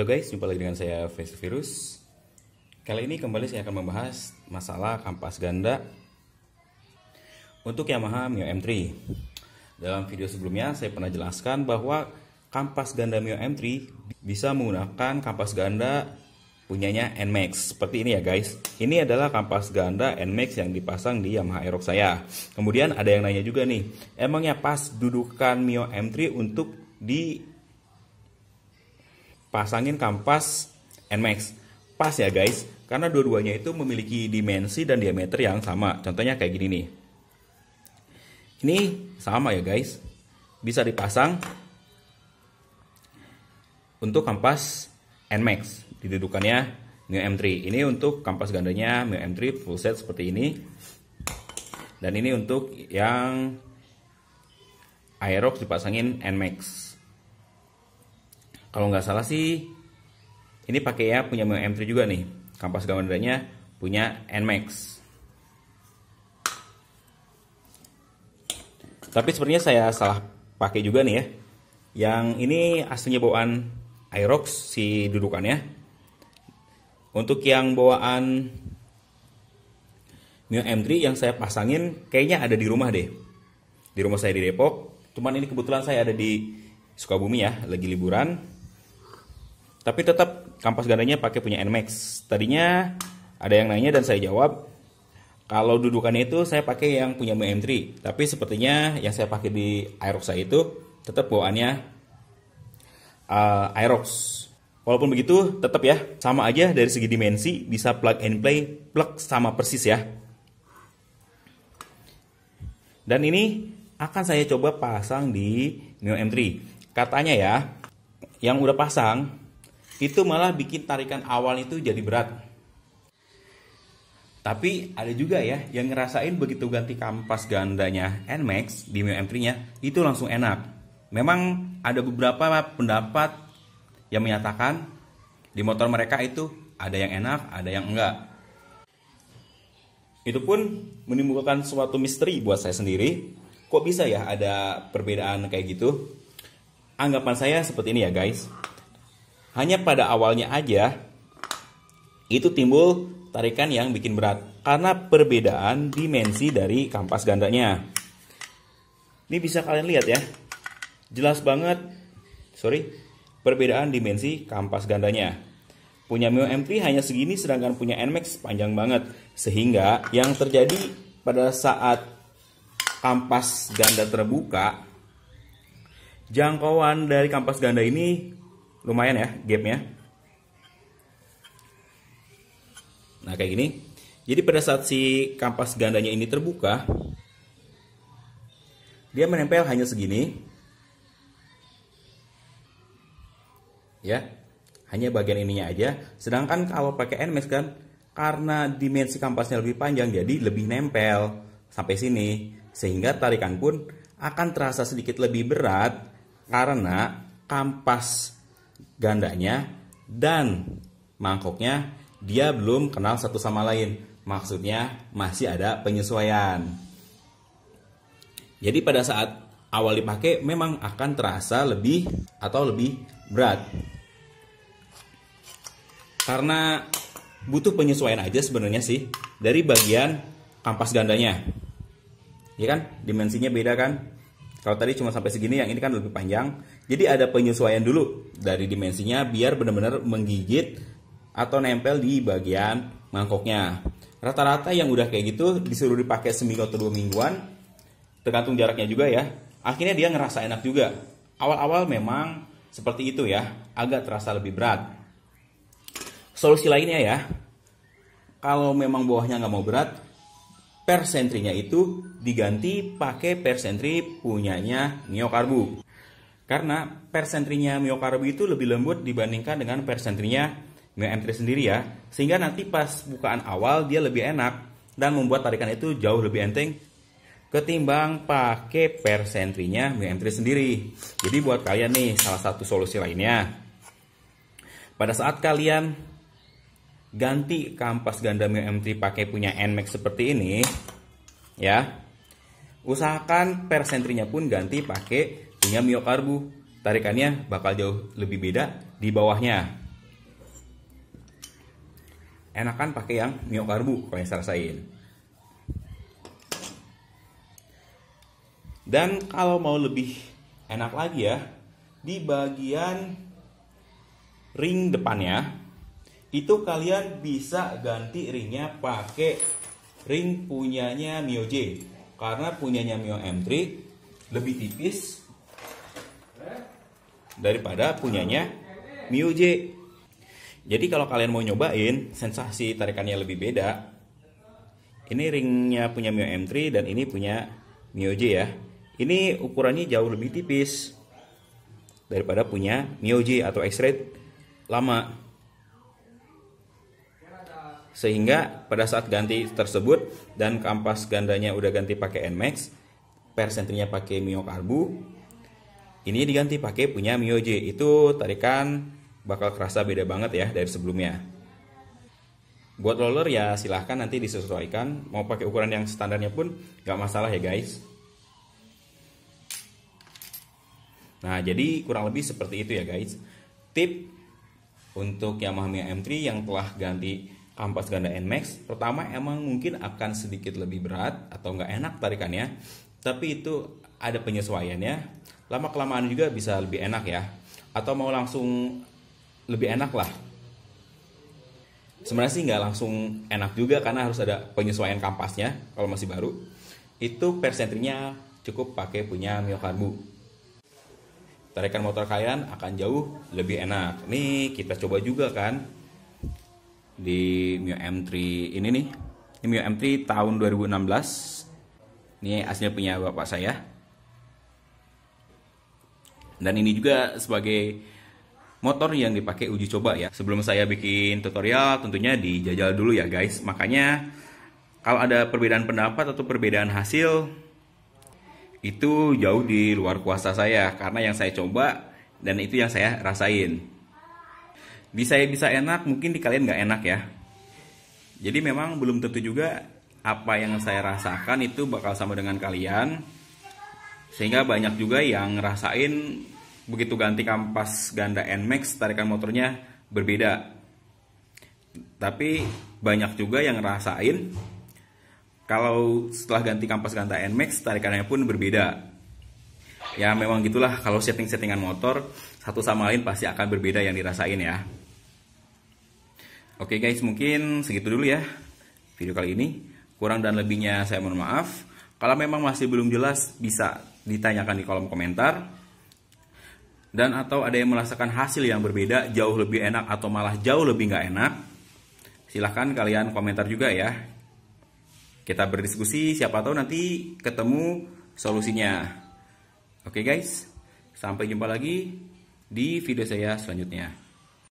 Halo guys, jumpa lagi dengan saya Virus. Kali ini kembali saya akan membahas masalah kampas ganda untuk Yamaha Mio M3. Dalam video sebelumnya saya pernah jelaskan bahwa kampas ganda Mio M3 bisa menggunakan kampas ganda punyanya NMAX. Seperti ini ya guys. Ini adalah kampas ganda NMAX yang dipasang di Yamaha Aerox saya. Kemudian ada yang nanya juga nih, emangnya pas dudukan Mio M3 untuk dipasangin kampas NMAX? Pas ya guys, karena dua-duanya itu memiliki dimensi dan diameter yang sama. Contohnya kayak gini nih. Ini sama ya guys, bisa dipasang untuk kampas NMAX. Didudukannya Mio M3. Ini untuk kampas gandanya Mio M3 full set seperti ini. Dan ini untuk yang Aerox dipasangin NMAX. Kalau nggak salah sih ini pakai ya punya Mio M3 juga nih. Kampas gandanya punya NMAX. Tapi sebenarnya saya salah pakai juga nih ya. Yang ini aslinya bawaan Aerox si dudukannya. Untuk yang bawaan Mio M3 yang saya pasangin kayaknya ada di rumah deh. Di rumah saya di Depok. Cuman ini kebetulan saya ada di Sukabumi ya, lagi liburan. Tapi tetap kampas gandanya pakai punya NMAX. Tadinya ada yang nanya dan saya jawab, kalau dudukannya itu saya pakai yang punya Mio M3. Tapi sepertinya yang saya pakai di Aerox saya itu tetap bawaannya Aerox. Walaupun begitu, tetap ya, sama aja dari segi dimensi, bisa plug and play, plug sama persis ya. Dan ini akan saya coba pasang di Mio M3. Katanya ya, yang udah pasang, itu malah bikin tarikan awal itu jadi berat. Tapi ada juga ya, yang ngerasain begitu ganti kampas gandanya NMAX di Mio M3-nya, itu langsung enak. Memang ada beberapa pendapat yang menyatakan di motor mereka itu ada yang enak, ada yang enggak. Itu pun menimbulkan suatu misteri buat saya sendiri. Kok bisa ya ada perbedaan kayak gitu? Anggapan saya seperti ini ya guys. Hanya pada awalnya aja itu timbul tarikan yang bikin berat karena perbedaan dimensi dari kampas gandanya. Ini bisa kalian lihat ya. Jelas banget. Perbedaan dimensi kampas gandanya. Punya Mio M3 hanya segini, sedangkan punya NMAX panjang banget. Sehingga yang terjadi pada saat kampas ganda terbuka, jangkauan dari kampas ganda ini lumayan ya gapnya. Nah kayak gini. Jadi pada saat si kampas gandanya ini terbuka, dia menempel hanya segini. Ya, hanya bagian ininya aja. Sedangkan kalau pakai NMAX kan, karena dimensi kampasnya lebih panjang, jadi lebih nempel sampai sini, sehingga tarikan pun akan terasa sedikit lebih berat karena kampas gandanya dan mangkoknya dia belum kenal satu sama lain. Maksudnya masih ada penyesuaian. Jadi pada saat awal dipakai memang akan terasa lebih atau lebih berat. Karena butuh penyesuaian aja sebenarnya sih dari bagian kampas gandanya. Ya kan? Dimensinya beda kan? Kalau tadi cuma sampai segini, yang ini kan lebih panjang. Jadi ada penyesuaian dulu dari dimensinya biar benar-benar menggigit atau nempel di bagian mangkoknya. Rata-rata yang udah kayak gitu disuruh dipakai seminggu atau 2 mingguan, tergantung jaraknya juga ya. Akhirnya dia ngerasa enak juga. Awal-awal memang seperti itu ya, agak terasa lebih berat. Solusi lainnya ya, kalau memang bawahnya nggak mau berat, per sentrinya itu diganti pakai per sentri punyanya Mio Karbu. Karena per sentrinya Mio Karbu itu lebih lembut dibandingkan dengan per sentrinya Mio M3 sendiri ya. Sehingga nanti pas bukaan awal dia lebih enak dan membuat tarikan itu jauh lebih enteng ketimbang pakai per sentrinya Mio M3 sendiri. Jadi buat kalian nih, salah satu solusi lainnya, pada saat kalian ganti kampas ganda Mio M3 pakai punya NMAX seperti ini ya, usahakan per sentrinya pun ganti pakai punya Mio Karbu. Tarikannya bakal jauh lebih beda di bawahnya. enakan pakai yang Mio Karbu kalau yang saya rasain. Dan kalau mau lebih enak lagi ya, di bagian ring depannya itu kalian bisa ganti ringnya pakai ring punyanya Mio J, karena punyanya Mio M3 lebih tipis daripada punyanya Mio J. Jadi kalau kalian mau nyobain sensasi tarikannya lebih beda, ini ringnya punya Mio M3 dan ini punya Mio J ya. Ini ukurannya jauh lebih tipis daripada punya Mio J atau X-Rate lama. Sehingga pada saat ganti tersebut dan kampas gandanya udah ganti pakai NMAX, per sentrinya pakai Mio Karbu, ini diganti pakai punya Mio J. Itu tarikan bakal kerasa beda banget ya dari sebelumnya. Buat roller ya silahkan nanti disesuaikan, mau pakai ukuran yang standarnya pun gak masalah ya guys. Nah, jadi kurang lebih seperti itu ya guys. Tip untuk Yamaha Mio M3 yang telah ganti kampas ganda NMAX, pertama emang mungkin akan sedikit lebih berat atau nggak enak tarikannya, tapi itu ada penyesuaiannya. Lama kelamaan juga bisa lebih enak ya, atau mau langsung lebih enak lah. Sebenarnya sih nggak langsung enak juga karena harus ada penyesuaian kampasnya kalau masih baru. Itu per sentrinya cukup pakai punya Mio Karbu. Tarikan motor kalian akan jauh lebih enak. Nih kita coba juga kan di Mio M3 ini nih. Ini Mio M3 tahun 2016. Ini aslinya punya bapak saya. Dan ini juga sebagai motor yang dipakai uji coba ya. Sebelum saya bikin tutorial tentunya dijajal dulu ya guys. Makanya kalau ada perbedaan pendapat atau perbedaan hasil, itu jauh di luar kuasa saya, karena yang saya coba dan itu yang saya rasain. Di saya bisa enak, mungkin di kalian nggak enak ya. Jadi memang belum tentu juga apa yang saya rasakan itu bakal sama dengan kalian. Sehingga banyak juga yang ngerasain begitu ganti kampas ganda NMAX tarikan motornya berbeda. Tapi banyak juga yang ngerasain kalau setelah ganti kampas ganda NMAX tarikannya pun berbeda. Ya memang gitulah, kalau setting-settingan motor satu sama lain pasti akan berbeda yang dirasain ya. Oke guys, mungkin segitu dulu ya video kali ini. Kurang dan lebihnya saya mohon maaf. Kalau memang masih belum jelas bisa ditanyakan di kolom komentar. Dan atau ada yang merasakan hasil yang berbeda, jauh lebih enak atau malah jauh lebih nggak enak, silahkan kalian komentar juga ya. Kita berdiskusi, siapa tahu nanti ketemu solusinya. Oke guys, sampai jumpa lagi di video saya selanjutnya.